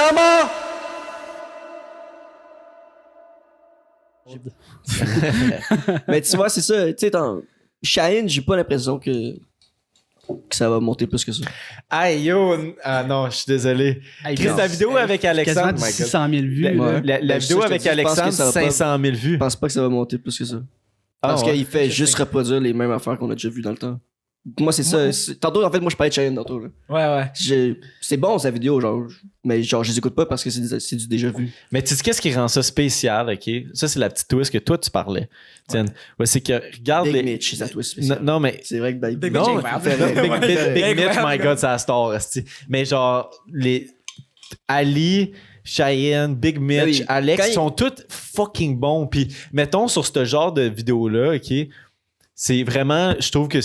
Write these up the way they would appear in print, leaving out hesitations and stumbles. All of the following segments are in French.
Maman! Mais tu vois, c'est ça. Tu sais, Shine, j'ai pas l'impression que ça va monter plus que ça. Hey yo, non, je suis désolé. Chris, la vidéo avec Alexandre, quasiment 600 000 vues. la vidéo avec Alexandre, 500 000 vues. Je pense pas que ça va monter plus que ça. Parce qu'il fait juste reproduire les mêmes affaires qu'on a déjà vues dans le temps. Moi, c'est ça. Tantôt, en fait, moi, je parlais de Cheyenne tantôt. Là. Ouais. C'est bon, sa vidéo, genre. Mais genre, je les écoute pas parce que c'est du déjà vu. Mais tu sais, qu'est-ce qui rend ça spécial, OK? Ça, c'est la petite twist que toi, tu parlais. Tiens, c'est que, regarde Big Mitch, c'est sa twist spéciale. Non, mais... C'est vrai que Big non, Mitch, Big Mitch, my God, c'est la star, esti. Mais genre, les... Ali... Cheyenne, Big Mitch, Alex sont tous fucking bons. Puis, mettons, sur ce genre de vidéo-là, OK, c'est vraiment, je trouve que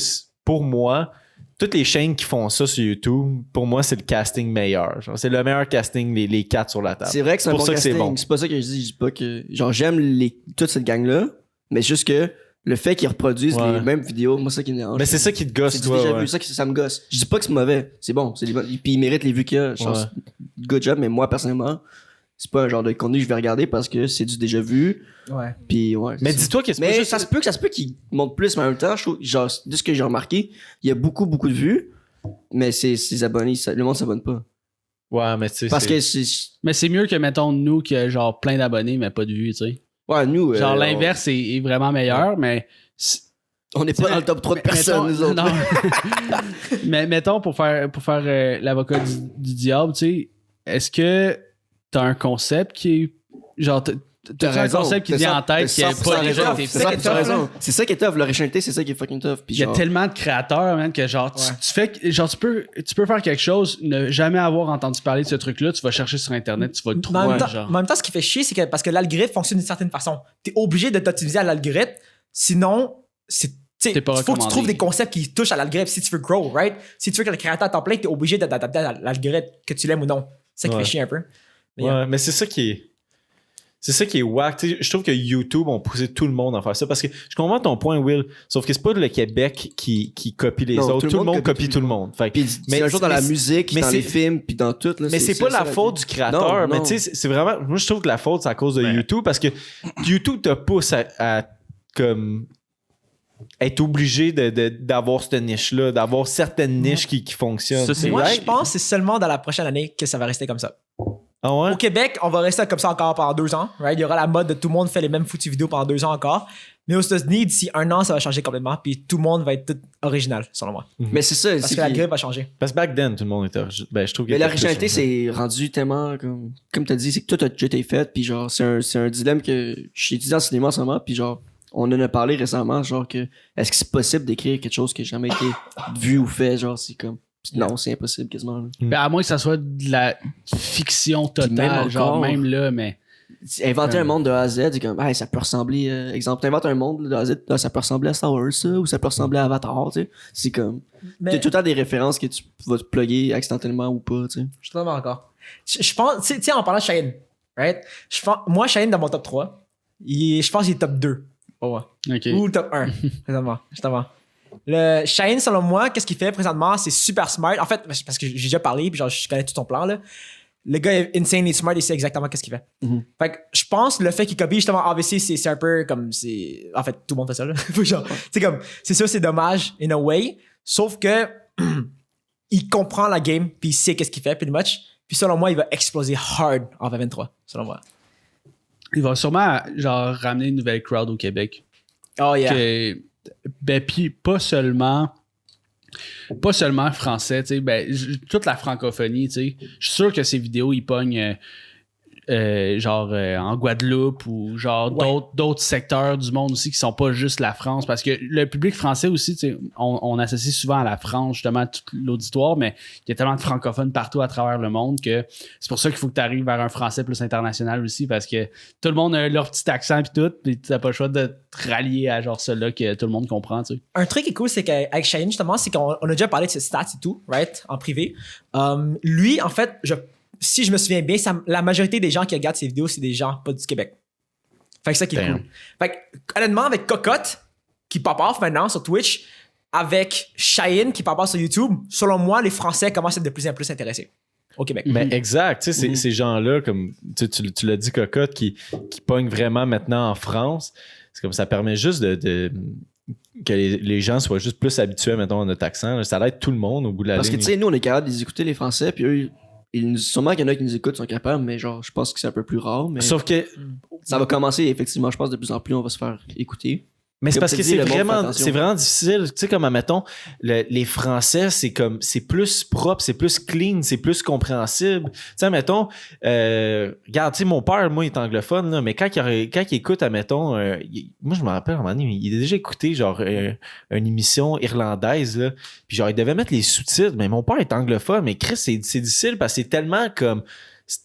pour moi, toutes les chaînes qui font ça sur YouTube, pour moi, c'est le casting meilleur. Genre, c'est le meilleur casting, les 4 sur la table. C'est vrai que c'est un pour bon ça casting. Que c'est bon. C'est pas ça que je dis pas que... Genre, j'aime toute cette gang-là, mais juste que le fait qu'ils reproduisent les mêmes vidéos, moi, c'est ça qui me dérange. Mais c'est ça qui te gosse, c'est toi. déjà vu, ça me gosse. Je dis pas que c'est mauvais, c'est bon. Puis ils méritent les vues qu'il y a. Good job, mais moi, personnellement... C'est pas un genre de contenu que je vais regarder parce que c'est du déjà vu. Ouais. Puis ouais. Mais dis-toi que c'est mais pas juste... ça se peut qu'il monte plus, mais en même temps, je trouve, genre, de ce que j'ai remarqué, il y a beaucoup de vues, mais ses abonnés, le monde s'abonne pas. Ouais, mais tu sais. Parce que Mais c'est mieux que, mettons, nous, qui a genre plein d'abonnés, mais pas de vues, tu sais. Ouais, nous. Genre, l'inverse est vraiment meilleur, mais. On n'est pas dans le top 3 de personnes, nous autres. Non. Mais mettons, pour faire l'avocat du diable, tu sais, est-ce que t'as un concept qui est. Genre, t'as un concept qui vient en tête qui est pas déjà été fait. C'est ça qui est tough. L'originalité, c'est ça qui est fucking tough. Il y a tellement de créateurs, man, que genre, tu fais. Genre, tu peux faire quelque chose, ne jamais avoir entendu parler de ce truc-là, tu vas chercher sur Internet, tu vas le trouver. En même temps, ce qui fait chier, c'est que parce que l'algorithme fonctionne d'une certaine façon. T'es obligé de t'optimiser à l'algorithme, sinon, il faut que tu trouves des concepts qui touchent à l'algorithme si tu veux grow, right? Si tu veux que le créateur t'en plein, t'es obligé d'adapter à l'algorithme, que tu l'aimes ou non. C'est ça qui fait chier un peu. Mais c'est ça qui est. C'est ça qui est wack. T'sais, je trouve que YouTube ont poussé tout le monde à faire ça. Parce que je comprends ton point, Will. Sauf que c'est pas le Québec qui copie les autres. Tout le monde copie tout le monde. Mais un jour dans la musique, dans les films, puis dans tout. Là, mais c'est pas la faute du créateur. Mais tu sais, c'est vraiment. Moi, je trouve que la faute, c'est à cause de YouTube. Parce que YouTube te pousse à comme être obligé d'avoir cette niche-là, d'avoir certaines niches qui fonctionnent. Moi, je pense que c'est seulement dans la prochaine année que ça va rester comme ça. Ah ouais? Au Québec, on va rester comme ça encore pendant 2 ans. Right? Il y aura la mode de tout le monde fait les mêmes foutues vidéos pendant 2 ans encore. Mais aux États-Unis, d'ici 1 an, ça va changer complètement. Puis tout le monde va être tout original, selon moi. Mais c'est ça. Parce que la grille va changer. Parce que back then, tout le monde était original. Ben, je trouve que mais l'originalité, c'est rendu tellement. Comme tu as dit, c'est que tout a déjà été fait. Puis genre, c'est un dilemme que je suis étudiant en cinéma en ce moment. Puis genre, on en a parlé récemment. Genre, que est-ce que c'est possible d'écrire quelque chose qui n'a jamais été vu ou fait? Genre, c'est comme. Non, c'est impossible quasiment. Ben, à moins que ça soit de la fiction totale, même genre encore, même là, mais... Inventer un monde de A à Z, c'est comme, hey, ça peut ressembler... exemple, t'inventes un monde de A à Z, là, ça peut ressembler à Star Wars, ça, ou ça peut ressembler à Avatar, tu sais. C'est comme... T'as tout le temps des références que tu vas te plugger accidentellement ou pas, tu sais. Je suis totalement d'accord. Je pense... Tu sais, en parlant de Cheyenne, right? Moi, Cheyenne, dans mon top 3, je pense qu'il est top 2. Oh, ouais. Okay. Ou top 1, justement. Le Shine, selon moi, qu'est-ce qu'il fait présentement? C'est super smart. En fait, parce que j'ai déjà parlé, puis genre, je connais tout son plan, là. Le gars est insanely smart, il sait exactement qu'est-ce qu'il fait. Mm-hmm. Fait que je pense le fait qu'il copie, justement, AVC, c'est un peu comme en fait, tout le monde fait ça, là. Genre, comme, c'est sûr, c'est dommage, in a way. Sauf que, il comprend la game, puis il sait qu'est-ce qu'il fait, pretty much. Puis selon moi, il va exploser hard en 2023, selon moi. Il va sûrement, genre, ramener une nouvelle crowd au Québec. Oh, yeah. Ben, puis pas seulement français, tu sais, ben, toute la francophonie, tu sais. Je suis sûr que ces vidéos, ils pognent en Guadeloupe ou genre d'autres secteurs du monde aussi qui sont pas juste la France, parce que le public français aussi, tu sais, on associe souvent à la France justement tout l'auditoire, mais il y a tellement de francophones partout à travers le monde que c'est pour ça qu'il faut que tu arrives vers un français plus international aussi, parce que tout le monde a leur petit accent puis tout, puis t'as pas le choix de te rallier à genre cela que tout le monde comprend, tu sais. Un truc qui est cool, c'est qu'avec Shane, justement, c'est qu'on a déjà parlé de ses stats et tout, right, en privé. Lui, en fait, si je me souviens bien, la majorité des gens qui regardent ses vidéos, c'est des gens pas du Québec. Fait que ça qui est cool. Fait que, honnêtement, avec Cocotte, qui pop off maintenant sur Twitch, avec Cheyenne, qui pop off sur YouTube, selon moi, les Français commencent à être de plus en plus intéressés. au Québec. Mais exact, tu sais, ces gens-là, comme tu l'as dit, Cocotte, qui pognent vraiment maintenant en France, c'est comme ça permet juste que les gens soient juste plus habitués, mettons, à notre accent. Ça aide tout le monde au bout de la ligne. Parce que, tu sais, nous, on est capable de les écouter, les Français, puis eux, sûrement qu'il y en a qui nous écoutent, sont capables, mais genre, je pense que c'est un peu plus rare. Mais Sauf que. ça va commencer, effectivement, je pense, de plus en plus, on va se faire écouter. Mais c'est Comme parce tu que dis, c'est le monde fait vraiment attention. difficile. Tu sais, comme, admettons, les Français, c'est plus propre, c'est plus clean, c'est plus compréhensible. Tu sais, admettons, regarde, tu sais, mon père, moi, il est anglophone, là, mais quand il écoute, admettons, moi, je me rappelle, à un moment donné, il a déjà écouté, genre, une émission irlandaise, là, puis genre, il devait mettre les sous-titres, mais mon père est anglophone, mais Chris, c'est difficile parce que c'est tellement comme...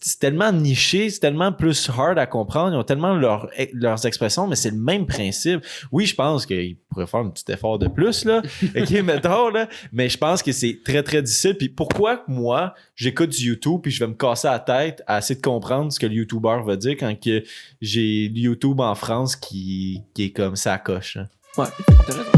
C'est tellement niché, c'est tellement plus hard à comprendre. Ils ont tellement leurs expressions, mais c'est le même principe. Oui, je pense qu'ils pourraient faire un petit effort de plus, là. OK, mettons, là. Mais je pense que c'est très, très difficile. Puis pourquoi moi, j'écoute du YouTube puis je vais me casser la tête à essayer de comprendre ce que le YouTuber va dire quand que j'ai le YouTube en France qui est comme ça coche, hein. Ouais, t'as raison.